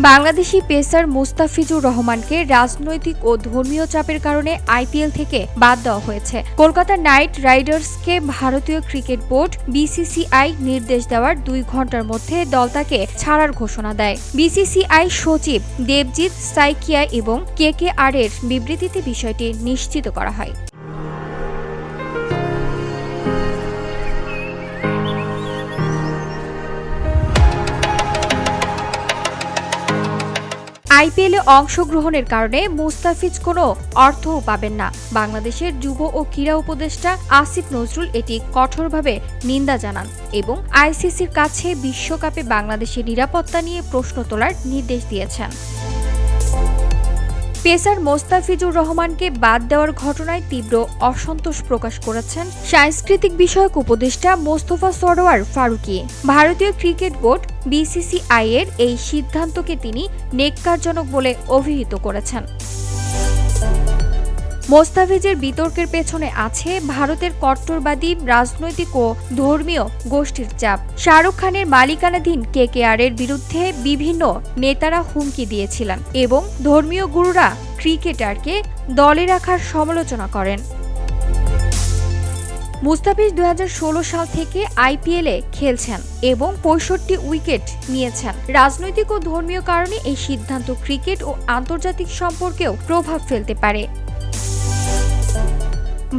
Bangladeshi pacer Mustafizur রহমানকে রাজনৈতিক ও ধর্মীয় চাপের কারণে আইপিএল থেকে বাদ দেওয়া হয়েছে। কলকাতা নাইট রাইডার্সকে ভারতীয় ক্রিকেট বোর্ড বিসিসিআই নির্দেশ দেওয়ার 2 ঘন্টার মধ্যে দল তাকে ছাড়ার ঘোষণা দেয়। বিসিসিআই সচিব দেবজিৎ সাইকিয়া এবং কেকেআর এর বিবৃতিতে বিষয়টি নিশ্চিত করা হয়। আইপিএলে অংশগ্রহণের কারণে মুস্তাফিজ কোনো অর্থও পাবেন না। বাংলাদেশের যুব ও ক্রীড়া উপদেষ্টা আসিফ নজরুল এটি কঠোরভাবে নিন্দা জানান এবং আইসিসির কাছে বিশ্বকাপে বাংলাদেশের নিরাপত্তা নিয়ে প্রশ্ন তোলার নির্দেশ দিয়েছেন। পেসার মোস্তাফিজুর রহমানকে বাদ দেওয়ার ঘটনায় তীব্র অসন্তোষ প্রকাশ করেছেন সাংস্কৃতিক বিষয়ক উপদেষ্টা মোস্তফা সরোয়ার ফারুকী। ভারতীয় ক্রিকেট বোর্ড বিসিসিআই এর এই সিদ্ধান্তকে তিনি নেক্কারজনক বলে অভিহিত করেছেন। মোস্তাফিজের বিতর্কের পেছনে আছে ভারতের কট্টরবাদী রাজনৈতিক ও ধর্মীয় গোষ্ঠীর চাপ। শাহরুখ খানের মালিকানাধীন কেকেআর এর বিরুদ্ধে বিভিন্ন নেতারা হুমকি দিয়েছিলেন এবং ধর্মীয় গুরুরা ক্রিকেটারকে দলে রাখার সমালোচনা করেন। মুস্তাফিজ 2016 সাল থেকে আইপিএলে খেলছেন এবং 65 উইকেট নিয়েছেন। রাজনৈতিক ও ধর্মীয় কারণে এই সিদ্ধান্ত ক্রিকেট ও আন্তর্জাতিক সম্পর্কেও প্রভাব ফেলতে পারে।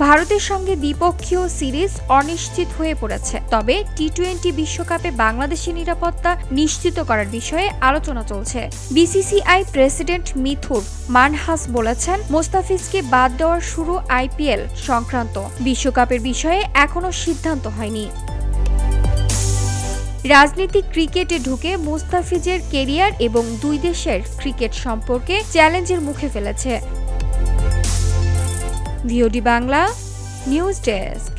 ভারতের সঙ্গে দ্বিপক্ষীয় সিরিজ অনিশ্চিত হয়ে পড়েছে, তবে টি-20 বিশ্বকাপে বাংলাদেশের নিরাপত্তা নিশ্চিত করার বিষয়ে আলোচনা চলছে। বিসিসিআই প্রেসিডেন্ট মিথুর মানহাস বলেছেন, মোস্তাফিজকে বাদ দেওয়ার শুরু আইপিএল সংক্রান্ত বিশ্বকাপের বিষয়ে এখনো সিদ্ধান্ত হয়নি। রাজনীতিক ক্রিকেটে ঢুকে মুস্তাফিজের কেরিয়ার এবং 2 দেশের ক্রিকেট সম্পর্কে চ্যালেঞ্জের মুখে ফেলেছে। VOD Bangla news desk.